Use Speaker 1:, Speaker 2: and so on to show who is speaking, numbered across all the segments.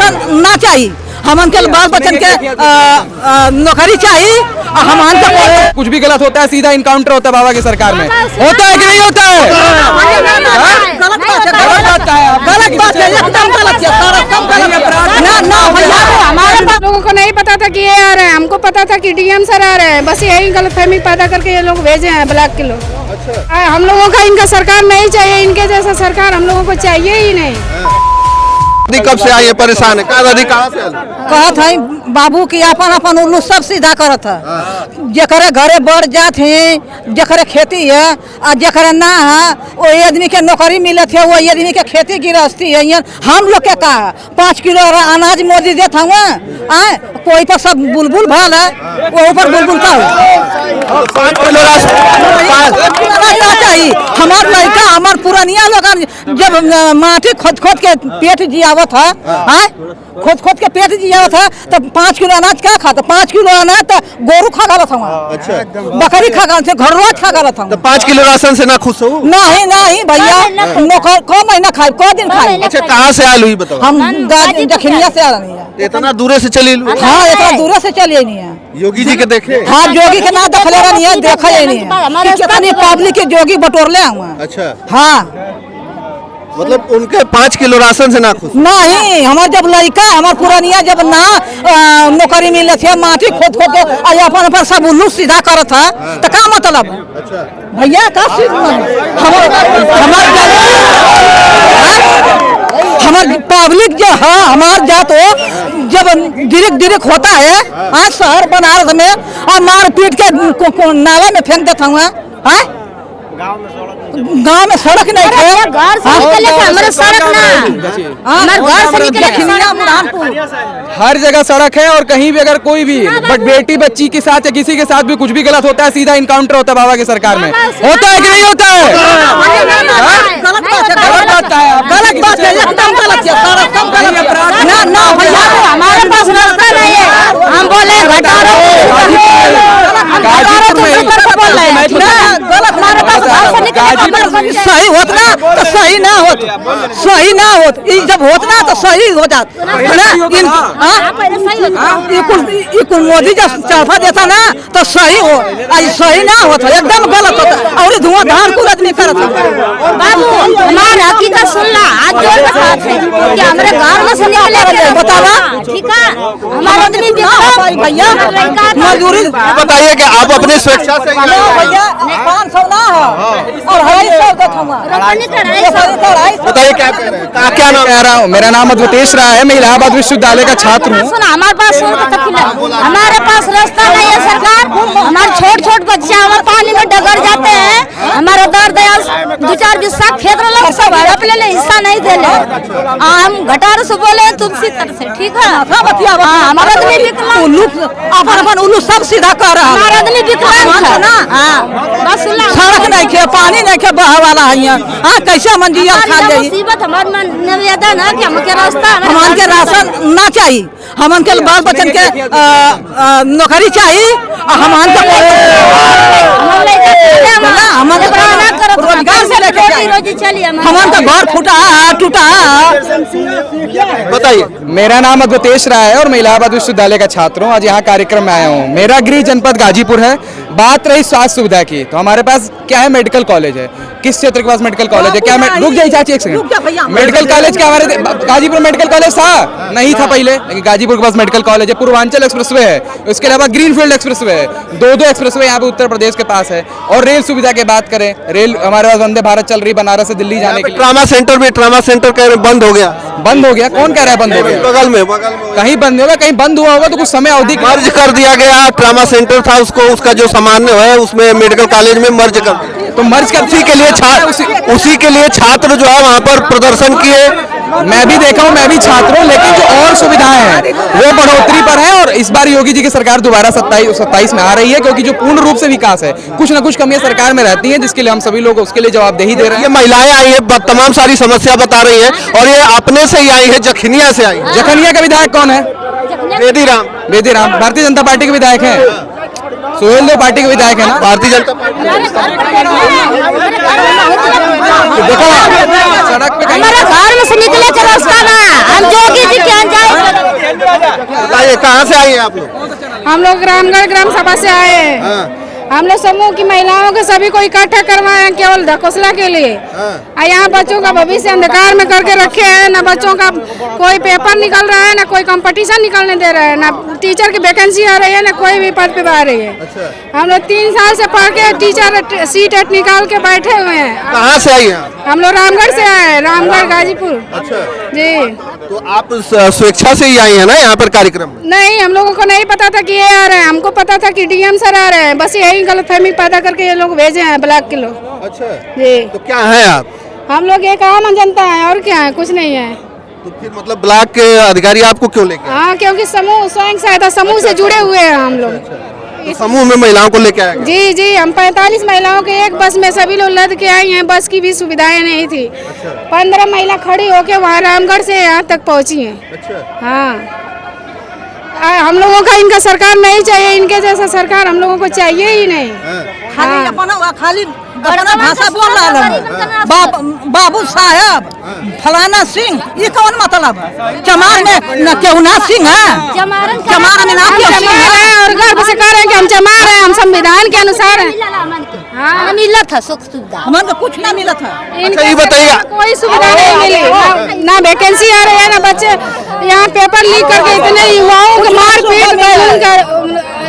Speaker 1: Ration ना चाहिए, हमन के बाल बच्चन के नौकरी चाहिए। हमन का
Speaker 2: कुछ भी गलत होता है सीधा इनकाउंटर होता है बाबा की सरकार में, होता है कि नहीं होता है?
Speaker 1: गलत बात है, एकदम गलत है। ना भैया
Speaker 3: हमारे लोगों को नहीं पता था कि ये आ रहे हैं, हमको पता था कि डीएम सर आ रहे हैं, बस यही गलतफहमी पैदा करके ये लोग भेजे हैं ब्लॉक के लोग। हम लोगों का इनका सरकार नहीं चाहिए, इनके जैसा सरकार हम लोगों को चाहिए ही नहीं।
Speaker 4: कब से आई है परेशान है?
Speaker 1: कहा था बाबू की अपन अपन उल्लू सब सीधा करत है, जकरे घरे बढ़ जात है, जकरे खेती है और जकरे ना है, वही आदमी के नौकरी मिलत है, वही आदमी के खेती गृहस्थी है। हम लोग के का 5 किलो अनाज मोदी देता हुआ आए, कोई पर सब बुलबुल भल है, वो ऊपर बुलबुल का चाहिए। हमार लड़का हमार पुरानिया लोग जब माटी खोद खोद के पेट जियावत है, खोद खोद के पेट जियावत है, तब 5 किलो अनाज क्या खाता? 5 किलो अनाज तो गोरू खा गलत हूँ, बकरी खा गलत है, घर रोज खा गलत हूँ।
Speaker 4: 5 किलो राशन से ना खुश हो?
Speaker 1: नहीं नहीं भैया, नौकर को महीना खाए, को दिन खाए।
Speaker 4: अच्छा, कहाँ से आलू ही बताओ?
Speaker 1: हम जखनिया से आ रही है।
Speaker 4: इतना दूर से चली?
Speaker 1: हाँ, इतना दूर से चलिए नहीं है।
Speaker 4: योगी जी के देखे?
Speaker 1: हाँ, योगी के ना देखले नहीं है, देखा ही नहीं है। कितनी पब्लिक के जोगी बटोरले हुआ।
Speaker 4: अच्छा,
Speaker 1: हाँ,
Speaker 4: मतलब उनके 5 किलो राशन से ना खुश?
Speaker 1: नहीं, हमारे जब लड़का हमारे पुरानिया जब ना नौकरी मिले थे, माटी खोद खोद के अपन अपन सब उल्लू सीधा करत था, तो क्या मतलब?
Speaker 4: अच्छा
Speaker 1: भैया का हमार पब्लिक जो है, हमार जात हो जब डिरेक्ट होता है आज शहर बनारस में, और मार पीट के नाला में फेंक देता हूँ। गाँव में सड़क नहीं है,
Speaker 3: घर से निकले थे हमारे सड़क ना, हमारे घर से निकले
Speaker 2: हर जगह सड़क है, और कहीं भी अगर कोई भी बट बेटी बच्ची के साथ या किसी के साथ भी कुछ भी गलत होता है सीधा इनकाउंटर होता है बाबा की सरकार में, होता है कि नहीं होता है?
Speaker 1: गलत बात है, एकदम गलत है। ना भैया,
Speaker 3: हमारे पास रास्ता नहीं है, हम बोले
Speaker 1: सही होत ना तो सही ना होत, सही ना होत, जब होत ना तो सही हो जात। मोदी जब चढ़ा देता ना तो सही हो, सही ना होता, एकदम गलत होता, और धुआंधार कुल आदमी करत।
Speaker 3: बाबू हमारे हकीकत सुनना, आज जोड़ के साथ है कि हमारे गांव में से निकले
Speaker 1: बतावा,
Speaker 3: ठीक है? हमारा आदमी
Speaker 1: भैया मजदूरी
Speaker 4: बताइए कि आप अपने स्वेच्छा से?
Speaker 1: भैया 500 ना है और 250
Speaker 4: बताइए क्या कह रहे हैं? क्या नाम
Speaker 2: कह रहा हूँ? मेरा नाम अद्वितेश राय है, मैं इलाहाबाद विश्वविद्यालय का छात्र हूँ।
Speaker 3: हमारे पास हमारे पास रास्ता नहीं है सरकार, हमारे छोट छोट बच्चे हमारे पानी में डगर जाते हैं, हमारा दर दयाल 2-4 बिस्सा खेत सब हड़प ले हिस्सा नहीं दे ले, हम घटार से बोले तुलसी तर से, ठीक है? हमारा आदमी
Speaker 1: अपन उल्लू सब सीधा कर रहा है,
Speaker 3: हमारा आदमी विकलांग है ना। बस
Speaker 1: सड़क नहीं खे, पानी नहीं खे, बहा वाला है। कैसे मंजिया खा जाए?
Speaker 3: मुसीबत हमारे निवेदन है कि हमके रास्ता,
Speaker 1: हमन के राशन ना चाहिए, हमन के बाल बच्चन के नौकरी चाहिए, और हमन के रोजगार से लेके हमन का घर फूटा टूटा।
Speaker 4: बताइए।
Speaker 2: मेरा नाम अद्वितेश राय है और मैं इलाहाबाद विश्वविद्यालय का छात्र हूँ। आज यहाँ कार्यक्रम में आया हूँ। मेरा गृह जनपद गाजीपुर है। बात रही स्वास्थ्य सुविधा की, तो हमारे पास क्या है? मेडिकल कॉलेज है। किस क्षेत्र के पास मेडिकल कॉलेज है? क्या रुक जाइए चाची एक सेकंड। मेडिकल कॉलेज क्या हमारे गाजीपुर मेडिकल कॉलेज था? नहीं था पहले, लेकिन गाजीपुर के पास मेडिकल कॉलेज है। पूर्वांचल एक्सप्रेसवे है, उसके अलावा ग्रीनफील्ड एक्सप्रेसवे है, 2 एक्सप्रेसवे यहाँ पे उत्तर प्रदेश के पास है। और रेल सुविधा की बात करें, रेल हमारे पास वंदे भारत चल रही बनारस से दिल्ली जाने के लिए।
Speaker 4: ट्रामा सेंटर कह रहे बंद हो गया।
Speaker 2: बंद हो गया? कौन कह रहा है बंद हो गया?
Speaker 4: बगल में
Speaker 2: कहीं बंद होगा, कहीं बंद हुआ होगा तो कुछ समय अवधि
Speaker 4: मर्ज कर दिया गया। ट्रामा सेंटर था, उसको उसका जो सामान्य है उसमें मेडिकल कॉलेज में मर्ज कर दिया।
Speaker 2: तो मर्ज कर
Speaker 4: उसी के लिए छात्र जो है वहाँ पर प्रदर्शन किए।
Speaker 2: मैं भी देखा हूँ, मैं भी छात्र हूँ, लेकिन जो और सुविधाएं हैं वो बढ़ोतरी पर है। और इस बार योगी जी की सरकार दोबारा 27 में आ रही है, क्योंकि जो पूर्ण रूप से विकास है, कुछ न कुछ कमियां सरकार में रहती हैं, जिसके लिए हम सभी लोग उसके लिए जवाबदेही दे रहे हैं।
Speaker 4: ये महिलाएं आई है, तमाम सारी समस्या बता रही है, और ये अपने से ही आई है, जखनिया से आई।
Speaker 2: जखनिया का विधायक कौन है? बेदीराम भारतीय जनता पार्टी के विधायक हैं। सोहेल देव पार्टी के विधायक है ना?
Speaker 4: भारतीय जनता पार्टी।
Speaker 2: देखो सड़क पे
Speaker 3: हमारे घर में से निकले के रास्ता ना, हम जोगी जी के जाए
Speaker 4: बताइए कहाँ से आई हैं आप लोग?
Speaker 5: हम लोग रामगढ़ ग्राम सभा से आए हैं।
Speaker 4: हाँ।
Speaker 5: हम लोग समूह की महिलाओं के सभी को इकट्ठा करवाए हैं केवल ढकोसला के लिए। और यहाँ बच्चों का भविष्य अंधकार में करके रखे हैं। न बच्चों का कोई पेपर निकल रहा है, न कोई कंपटीशन निकलने दे रहा है, न टीचर की वैकेंसी आ रही है, न कोई भी पद पे आ रही है। हम लोग 3 साल से पढ़ के टीचर सीट निकाल के बैठे हुए हैं।
Speaker 4: कहाँ से आई हैं?
Speaker 5: हम लोग रामगढ़ से आए हैं, रामगढ़ गाजीपुर।
Speaker 4: अच्छा
Speaker 5: जी।
Speaker 4: तो आप स्वेच्छा से ही आई हैं ना यहाँ पर कार्यक्रम में?
Speaker 5: नहीं, हम लोगों को नहीं पता था कि ये आ रहे हैं। हमको पता था कि डीएम सर आ रहे हैं। बस यही गलतफहमी पैदा करके ये लोग भेजे हैं ब्लॉक के लोग।
Speaker 4: अच्छा
Speaker 5: जी।
Speaker 4: तो क्या है आप?
Speaker 5: हम लोग एक आम जनता है और क्या है, कुछ नहीं है।
Speaker 4: तो फिर मतलब ब्लॉक के अधिकारी आपको क्यों लेके आए?
Speaker 5: हाँ, क्योंकि समूह स्वयं सहायता समूह से जुड़े हुए हैं हम लोग।
Speaker 4: तो समूह में महिलाओं को लेके आए?
Speaker 5: जी जी, हम 45 महिलाओं के एक बस में सभी लोग लद के आई हैं। बस की भी सुविधाएं नहीं थी। 15 महिला खड़ी होके वहाँ रामगढ़ से यहाँ तक पहुँची हैं।
Speaker 4: अच्छा।
Speaker 5: हाँ, हम लोगों का इनका सरकार नहीं चाहिए। इनके जैसा सरकार हम लोगों को चाहिए ही नहीं।
Speaker 1: खाली खाली अपना भाषा बोल रहा है। बाबू साहब फलाना सिंह, ये कौन मतलब? चमार में न केहुना सिंह है, चमार में ना
Speaker 5: हम
Speaker 1: केहू सिंह
Speaker 5: चमार
Speaker 1: है।
Speaker 5: हैं और गर्व से कह रहे हैं कि हम चमार हैं। हम संविधान के अनुसार हैं।
Speaker 3: हाँ, मिला था सुख सुविधा।
Speaker 1: हमें तो कुछ ना मिला था।
Speaker 4: अच्छा ये बताइए,
Speaker 5: कोई सुविधा नहीं मिली। ना वैकेंसी आ रही है, ना बच्चे यहाँ पेपर लीक करके इतने युवाओं को मारपीट कानून का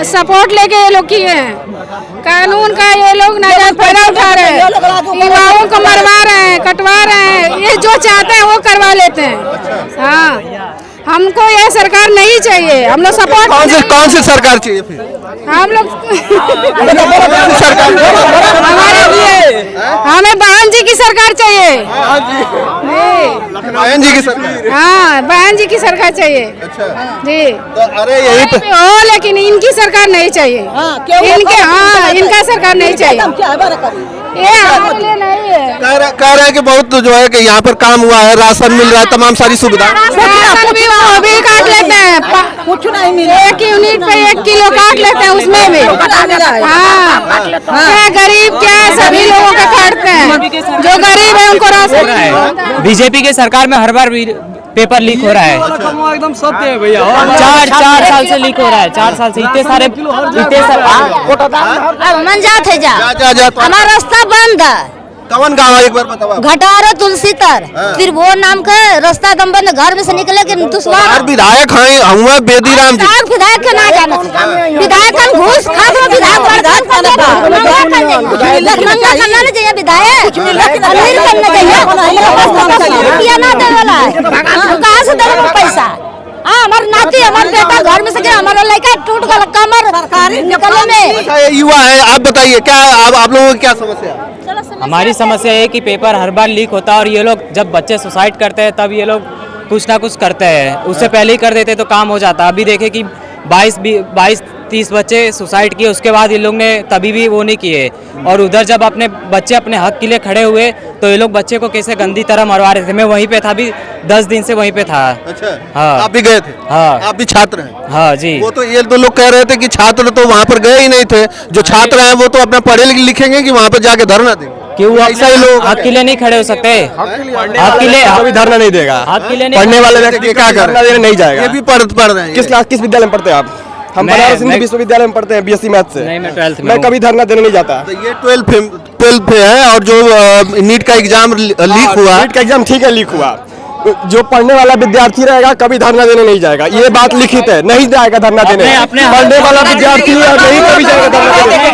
Speaker 5: सपोर्ट लेके ये लोग किए हैं। कानून का ये लोग नाजायज फायदा उठा रहे हैं। युवाओं को मरवा रहे हैं, कटवा रहे हैं। ये जो चाहते हैं वो करवा लेते हैं। हाँ, हमको ये सरकार नहीं चाहिए। हम लोग सपोर्ट
Speaker 4: कौन सी सरकार चाहिए फिर?
Speaker 5: हम लोग
Speaker 4: सरकार
Speaker 5: हमारे लिए हमें बहन जी की सरकार चाहिए।
Speaker 4: बहन जी की सरकार?
Speaker 5: हाँ, बहन जी की सरकार चाहिए।
Speaker 4: अच्छा
Speaker 5: जी।
Speaker 4: तो अरे यही पे
Speaker 5: हो, लेकिन इनकी सरकार नहीं चाहिए। इनके हाँ, इनका सरकार नहीं चाहिए। ये हमारे लिए नहीं है।
Speaker 4: कह रहे हैं कि बहुत जो है कि यहाँ पर काम हुआ है, राशन मिल रहा है, तमाम सारी सुविधा।
Speaker 5: राशन भी वो भी काट लेते हैं।
Speaker 1: कुछ नहीं मिला।
Speaker 5: 1 यूनिट पे 1 किलो काट लेते हैं, उसमें भी। हाँ, क्या गरीब क्या सभी लोगों का काटते हैं। जो गरीब है उनको राशन।
Speaker 6: बीजेपी के सरकार में हर बार पेपर लीक हो रहा है।
Speaker 2: एकदम सत्य है भैया।
Speaker 6: 4 साल से लीक हो रहा है। 4 साल से इतने सारे
Speaker 3: मन जात है जा। हमारा रास्ता बंद है।
Speaker 4: कौन गाँव है एक बार बताओ?
Speaker 3: घटारा तुलसी तर, फिर वो नाम का रास्ता दम बंद। घर में से निकले के दुश्मन
Speaker 4: विधायक हैं हुआ बेदीराम जी।
Speaker 3: विधायक के ना जाना विधायक का घूस खा तो विधायक मंगा करना नहीं चाहिए। विधायक अमीर करना चाहिए। रुपया ना दे वाला है, कहाँ से देगा पैसा? हाँ, हमारे नाती हमारे बेटा घर में से हमारा लड़का टूट गया कमर निकलने में।
Speaker 4: अच्छा ये युवा है, आप बताइए क्या आप लोगों की क्या समस्या है?
Speaker 6: हमारी समस्या है कि पेपर हर बार लीक होता है और ये लोग जब बच्चे सुसाइड करते हैं तब ये लोग कुछ ना कुछ करते हैं। उससे पहले ही कर देते तो काम हो जाता। अभी देखे कि 22-30 बच्चे सुसाइड किए, उसके बाद ये लोग ने तभी भी वो नहीं किए। और उधर जब अपने बच्चे अपने हक के लिए खड़े हुए तो ये लोग बच्चे को कैसे गंदी तरह मरवा रहे थे। मैं वहीं पे था, अभी 10 दिन से वहीं पे था।
Speaker 4: अच्छा
Speaker 6: हाँ।
Speaker 4: आप भी गए थे?
Speaker 6: हाँ।
Speaker 4: आप भी छात्र हैं?
Speaker 6: हाँ जी।
Speaker 4: वो तो ये दो लोग कह रहे थे कि छात्र तो वहाँ पर गए ही नहीं थे। जो छात्र हैं वो तो अपना पढ़े लिखेंगे कि वहाँ पर जाके धरना देंगे।
Speaker 6: क्यों
Speaker 4: ऐसा ही लोग
Speaker 6: हक के लिए नहीं खड़े हो सकते? हक के लिए
Speaker 2: कभी धरना नहीं देगा।
Speaker 6: हक के लिए नहीं
Speaker 2: पढ़ने वाले व्यक्ति क्या
Speaker 4: धरना
Speaker 2: देने नहीं जाएगा।
Speaker 4: ये भी पढ़ रहे हैं।
Speaker 2: किस विद्यालय में पढ़ते हैं आप? हम
Speaker 6: मैं-
Speaker 2: बनारस हिंदू
Speaker 6: मैं-
Speaker 2: विश्वविद्यालय में पढ़ते हैं, बीएससी मैथ से।
Speaker 6: नहीं, मैं 12th में
Speaker 2: मैं
Speaker 6: हूँ।
Speaker 2: कभी धरना देने नहीं जाता।
Speaker 4: तो ये 12th पे है और जो नीट का एग्जाम लीक हुआ।
Speaker 2: नीट का एग्जाम ठीक है लीक हुआ। जो पढ़ने वाला विद्यार्थी रहेगा कभी धरना देने नहीं जाएगा। ये बात लिखित है, नहीं जाएगा धरना देने। पढ़ने वाला विद्यार्थी और नहीं कभी जाएगा धरना देने।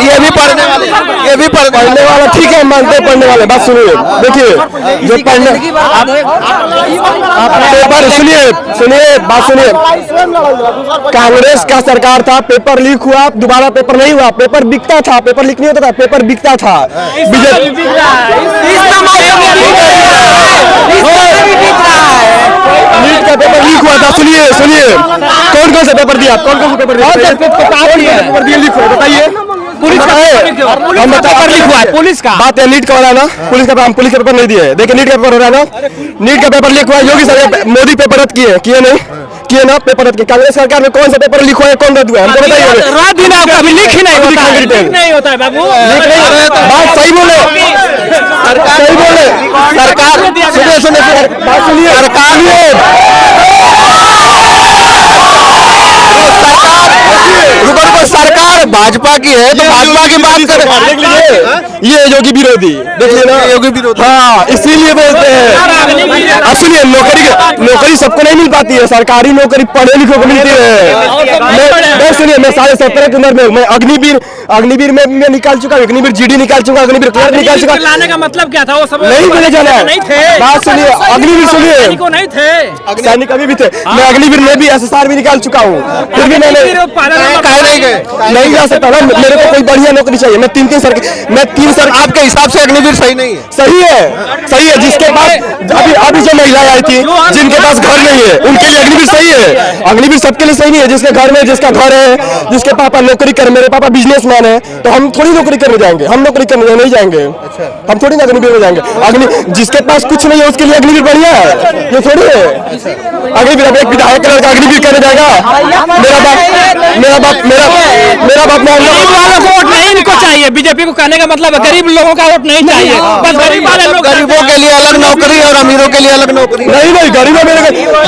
Speaker 4: ये भी
Speaker 2: पढ़ने वाला ठीक है, मानते हैं पढ़ने वाले। बात सुनिए, देखिए जो पढ़ने पेपर सुनिए बात सुनिए। कांग्रेस का सरकार था, पेपर लीक हुआ, दोबारा पेपर नहीं हुआ। पेपर बिकता था, पेपर लीक नहीं होता था, पेपर बिकता था। नीट का पेपर लीक हुआ था। सुनिए कौन से पेपर दिया? कौन से पेपर दिया लीक हुआ? बताइए। पुलिस का हम पेपर लीक हुआ है। पुलिस का बात है, नीट का हो रहा है ना। पुलिस का हम पुलिस का पेपर नहीं दिए। देखिए नीट का पेपर हो रहा है ना। नीट का पेपर लीक हुआ है। योगी सर मोदी पेपर रद्द किए नहीं किए ना? पेपर रद्द किए। कांग्रेस सरकार में कौन सा पेपर लीक हुआ है, कौन रद्द हुआ है? हमको बताइए। कभी लीक ही नहीं होता है बाबू। बात सही बोले, सही बोले। सरकार सुनिए बात सुनिए। सरकार
Speaker 4: भाजपा की है, तो भाजपा की बात करें।
Speaker 7: देख लीजिए, ये योगी विरोधी, देख लेना,
Speaker 4: योगी विरोधी।
Speaker 7: हाँ, इसीलिए बोलते हैं। अब सुनिए, नौकरी सबको नहीं मिल पाती है, सरकारी नौकरी पढ़े लिखों को मिलती है। मैं सुनिए, मैं 17.5 की उम्र में मैं अग्निवीर में मैं निकाल चुका, अग्निवीर जीडी निकाल चुका, अग्निवीर क्लर्क निकाल चुका।
Speaker 8: लाने का मतलब क्या था? वो सब
Speaker 7: नहीं मिले जाना है,
Speaker 8: नहीं थे।
Speaker 7: बात सुनिए, अग्निवीर सुनिए,
Speaker 8: नहीं थे
Speaker 7: सैनिक अभी भी थे। मैं अग्निवीर में भी SSR भी निकाल चुका हूँ, फिर भी मैंने नहीं जा सकता ना। मेरे को कोई बढ़िया नौकरी चाहिए। मैं तीन सर
Speaker 4: आपके हिसाब से अग्निवीर सही नहीं है?
Speaker 7: सही है। जिसके पास अभी जो महिलाएं आई थी, जिनके पास घर नहीं है, उनके लिए अग्निवीर सही है। अग्निवीर सबके लिए सही नहीं है। जिसके घर में, जिसका घर है, जिसके पापा नौकरी कर, मेरे पापा बिजनेसमैन है, तो हम थोड़ी नौकरी करने जाएंगे। हम नौकरी करने नहीं जाएंगे, हम थोड़ी ना अग्निवीर में जाएंगे। जिसके पास कुछ नहीं है उसके लिए अग्निवीर बढ़िया है, ये थोड़ी है। अग्निवीर अब एक विधायक का लड़का अग्निवीर करने जाएगा? मेरा बाप
Speaker 8: वालों को वोट नहीं इनको चाहिए। बीजेपी को कहने का मतलब है गरीब लोगों का वोट नहीं चाहिए। बस गरीब वाले लोग,
Speaker 4: गरीबों के लिए अलग नौकरी और अमीरों के लिए अलग नौकरी।
Speaker 7: नहीं, गरीबों में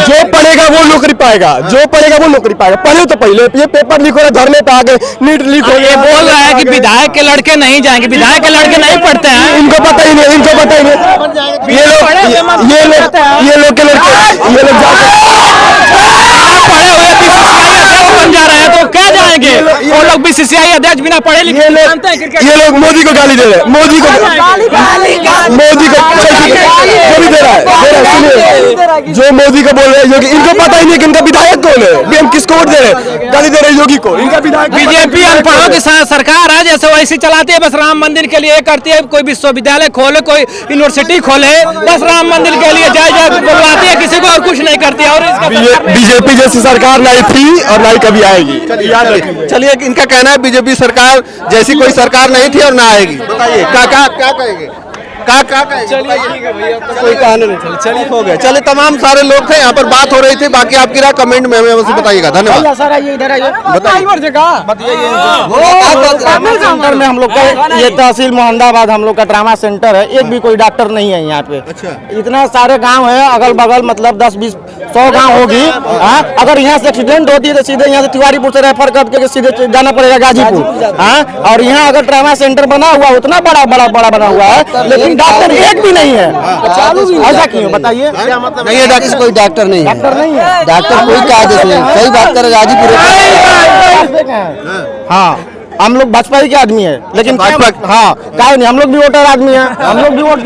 Speaker 7: जो पढ़ेगा वो नौकरी पाएगा, जो पढ़ेगा वो नौकरी पाएगा। पढ़े तो पहले ये पेपर लीक हो रहा, धरने पे आ गए, नीट लीक हो गया।
Speaker 8: बोल रहा है कि विधायक के लड़के नहीं जाएंगे। विधायक के लड़के नहीं पढ़ते हैं,
Speaker 7: इनको पता ही नहीं। ये लोग के लड़के, ये लोग
Speaker 8: पढ़े हुए बीसीसीआई बन जा रहे हैं तो क्या जाएंगे? वो लोग बीसीसीआई अध्यक्ष बिना पढ़े लिखे जानते हैं क्रिकेट।
Speaker 7: ये लोग मोदी को गाली दे रहे हैं, मोदी को भी दे रहा है। सुनिए, जो मोदी को बोल रहे हैं योगी, इनको पता ही नहीं कि इनका विधायक कौन है। भी हम किसको वोट दे रहे हैं? गाली दे रहे हैं योगी को, इनका विधायक।
Speaker 8: बीजेपी अनपढ़ों की सरकार है, जैसे वैसी चलाती है। बस राम मंदिर के लिए करती है, कोई विश्वविद्यालय खोले, कोई यूनिवर्सिटी खोले, बस राम मंदिर के लिए जय बोलवाती है किसी को, और कुछ नहीं करती है। और
Speaker 7: बीजेपी जैसी सरकार नहीं थी और नहीं कभी आएगी।
Speaker 4: चलिए, इनका कहना है बीजेपी सरकार जैसी कोई सरकार नहीं थी और ना आएगी। बताइए क्या कहेंगे? कोई कहने नहीं। चलिए, हो गए। चलिए, तमाम सारे लोग थे यहाँ पर, बात हो रही थी। बाकी आपकी राय कमेंट में हमें उसे बताइएगा। धन्यवाद।
Speaker 9: सेंटर में हम लोग का ये तहसील मोहम्मदाबाद हम लोग का ट्रामा सेंटर है। एक भी कोई डॉक्टर नहीं है यहाँ पे। इतना सारे गांव है अगल बगल, मतलब 10-20-100 गांव होगी। अगर यहाँ से एक्सीडेंट होती है तो सीधे यहाँ से तिवारीपुर से रेफर करके सीधे जाना पड़ेगा गाजीपुर। और यहाँ अगर ट्रामा सेंटर बना हुआ, उतना बड़ा बना हुआ है, लेकिन डॉक्टर एक भी नहीं है। ऐसा क्यों बताइए?
Speaker 4: नहीं है डॉक्टर, कोई डॉक्टर नहीं है।
Speaker 9: डॉक्टर कोई क्या सही बात करे गाजीपुर। हाँ, हम लोग भाजपा ही के आदमी है, लेकिन हाँ क्या नहीं, हम लोग भी वोटर आदमी है, हम लोग भी वोट